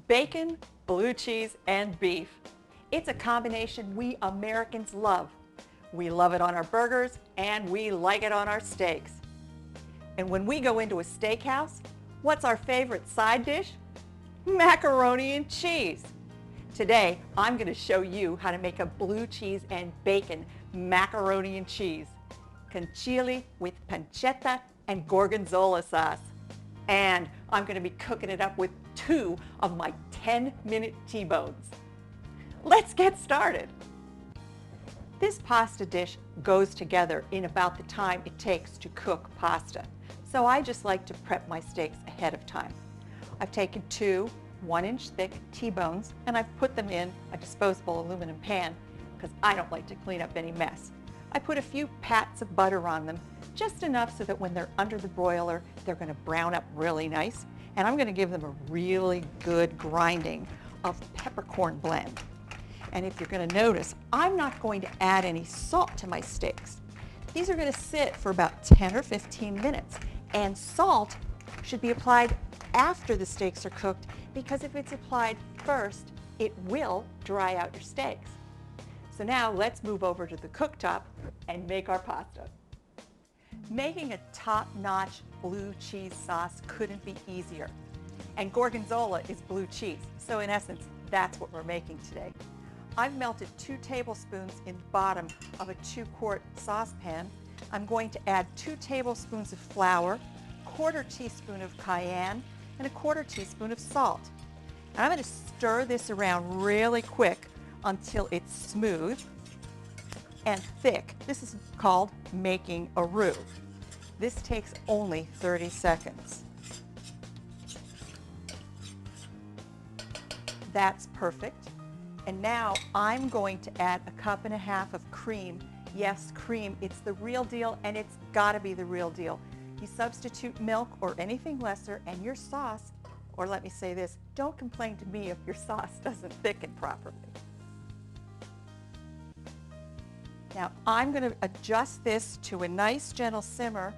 Bacon, blue cheese, and beef. It's a combination we Americans love. We love it on our burgers and we like it on our steaks. And when we go into a steakhouse, what's our favorite side dish? Macaroni and cheese. Today, I'm going to show you how to make a blue cheese and bacon macaroni and cheese. Con chile with pancetta and Gorgonzola sauce. And I'm going to be cooking it up with 2 of my 10-minute T-bones. Let's get started. This pasta dish goes together in about the time it takes to cook pasta. So I just like to prep my steaks ahead of time. I've taken 2 1-inch thick T-bones and I've put them in a disposable aluminum pan because I don't like to clean up any mess. I put a few pats of butter on them, just enough so that when they're under the broiler, they're going to brown up really nice. And I'm going to give them a really good grinding of peppercorn blend. And if you're going to notice, I'm not going to add any salt to my steaks. These are going to sit for about 10 or 15 minutes. And salt should be applied after the steaks are cooked, because if it's applied first, it will dry out your steaks. So now let's move over to the cooktop and make our pasta. Making a top-notch blue cheese sauce couldn't be easier. And Gorgonzola is blue cheese, so in essence, that's what we're making today. I've melted 2 tablespoons in the bottom of a 2-quart saucepan. I'm going to add 2 tablespoons of flour, 1/4 teaspoon of cayenne, and 1/4 teaspoon of salt. And I'm going to stir this around really quick until it's smooth and thick. This is called making a roux. This takes only 30 seconds. That's perfect. And now I'm going to add 1.5 cups of cream. Yes, cream. It's the real deal, and it's got to be the real deal. You substitute milk or anything lesser, and your sauce, or let me say this, don't complain to me if your sauce doesn't thicken properly. Now I'm going to adjust this to a nice gentle simmer,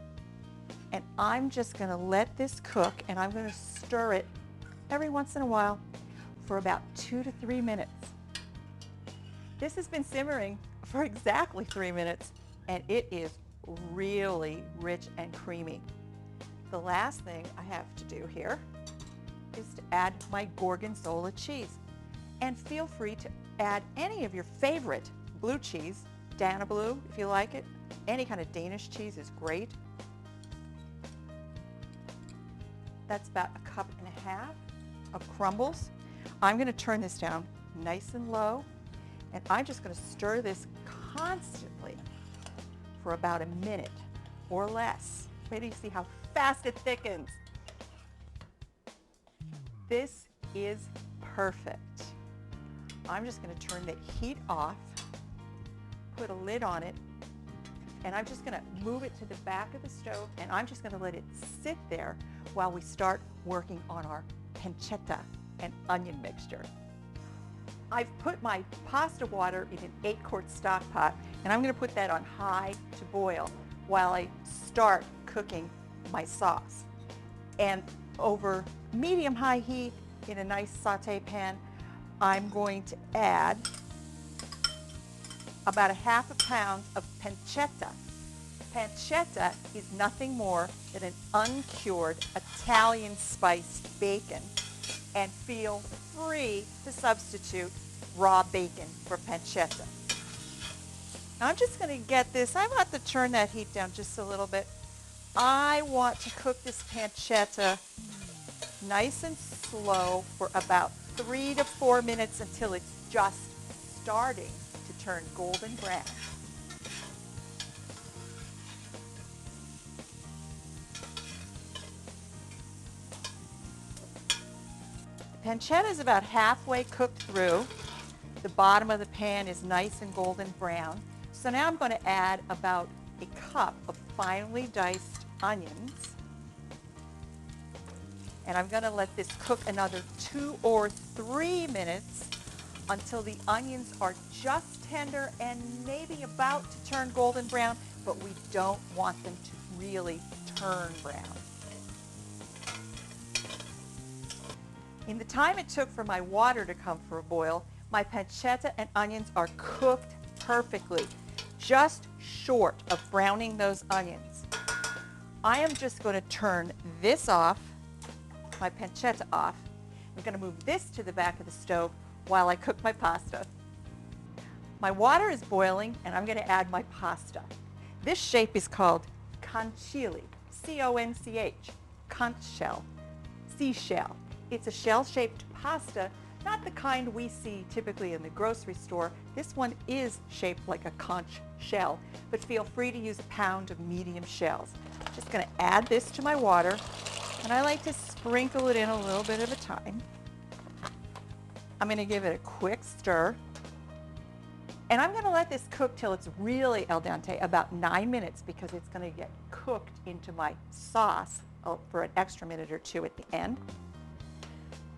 and I'm just going to let this cook, and I'm going to stir it every once in a while for about 2 to 3 minutes. This has been simmering for exactly 3 minutes, and it is really rich and creamy. The last thing I have to do here is to add my Gorgonzola cheese. And feel free to add any of your favorite blue cheese, Dana Blue if you like it. Any kind of Danish cheese is great. That's about 1.5 cups of crumbles. I'm going to turn this down nice and low, and I'm just going to stir this constantly for about a minute or less. Wait till you see how fast it thickens. This is perfect. I'm just going to turn the heat off, put a lid on it, and I'm just going to move it to the back of the stove, and I'm just going to let it sit there while we start working on our pancetta and onion mixture. I've put my pasta water in an 8-quart stock pot, and I'm going to put that on high to boil while I start cooking my sauce. And over medium-high heat in a nice saute pan, I'm going to add about 1/2 pound of pancetta. Pancetta is nothing more than an uncured Italian spiced bacon, and feel free to substitute raw bacon for pancetta. Now I'm just going to get this, I want to turn that heat down just a little bit. I want to cook this pancetta nice and slow for about 3 to 4 minutes until it's just starting to turn golden brown. The pancetta is about halfway cooked through. The bottom of the pan is nice and golden brown. So now I'm going to add about 1 cup of finely diced onions. And I'm going to let this cook another 2 or 3 minutes until the onions are just tender and maybe about to turn golden brown, but we don't want them to really turn brown. In the time it took for my water to come for a boil, my pancetta and onions are cooked perfectly, just short of browning those onions. I am just going to turn this off, my pancetta off. I'm going to move this to the back of the stove while I cook my pasta. My water is boiling and I'm going to add my pasta. This shape is called conchili, C-O-N-C-H, conch shell, seashell. It's a shell-shaped pasta, not the kind we see typically in the grocery store. This one is shaped like a conch shell, but feel free to use a pound of medium shells. Just going to add this to my water, and I like to sprinkle it in a little bit at a time. I'm going to give it a quick stir, and I'm going to let this cook till it's really al dente, about 9 minutes, because it's going to get cooked into my sauce for an extra minute or two at the end.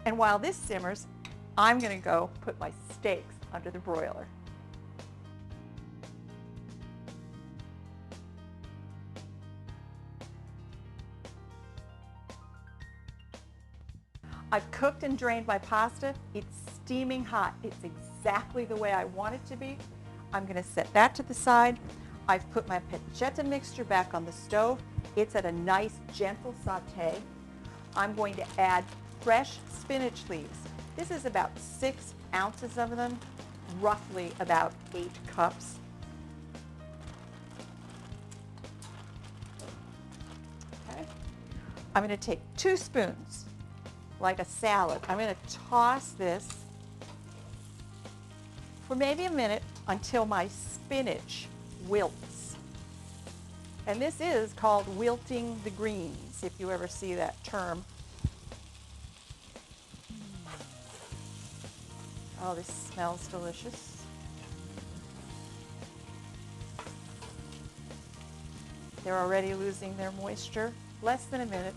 And while this simmers, I'm going to go put my steaks under the broiler. I've cooked and drained my pasta. It's steaming hot. It's exactly the way I want it to be. I'm going to set that to the side. I've put my pancetta mixture back on the stove. It's at a nice, gentle saute. I'm going to add fresh spinach leaves. This is about 6 ounces of them, roughly about 8 cups. Okay. I'm going to take 2 spoons, like a salad. I'm going to toss this for maybe a minute until my spinach wilts. And this is called wilting the greens, if you ever see that term. Oh, this smells delicious. They're already losing their moisture. Less than a minute.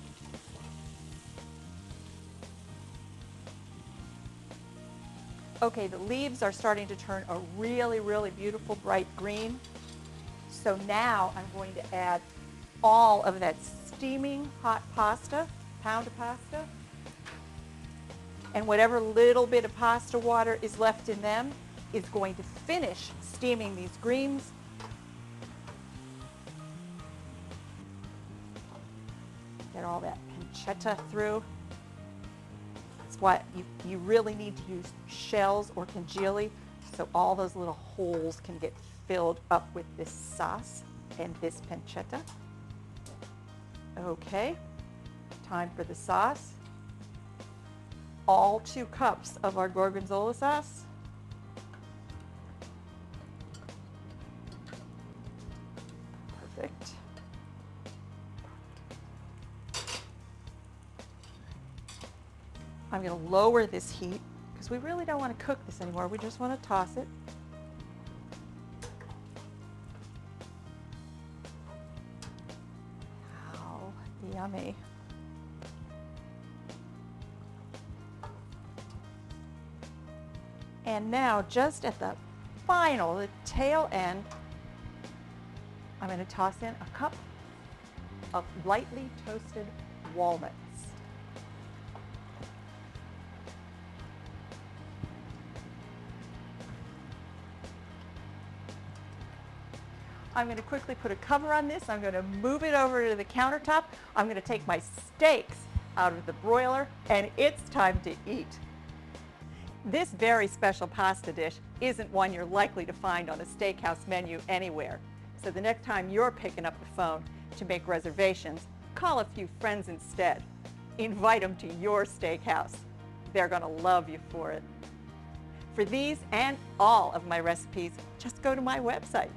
Okay, the leaves are starting to turn a really, really beautiful bright green. So now I'm going to add all of that steaming hot pasta, pound of pasta, and whatever little bit of pasta water is left in them is going to finish steaming these greens. Get all that pancetta through. That's why you really need to use shells or congeali, so all those little holes can get filled up with this sauce and this pancetta. Okay, time for the sauce. All 2 cups of our Gorgonzola sauce. Perfect. I'm going to lower this heat because we really don't want to cook this anymore. We just want to toss it. Wow, yummy. And now, just at the tail end, I'm going to toss in a cup of lightly toasted walnuts. I'm going to quickly put a cover on this. I'm going to move it over to the countertop. I'm going to take my steaks out of the broiler, and it's time to eat. This very special pasta dish isn't one you're likely to find on a steakhouse menu anywhere. So the next time you're picking up the phone to make reservations, call a few friends instead. Invite them to your steakhouse. They're going to love you for it. For these and all of my recipes, just go to my website,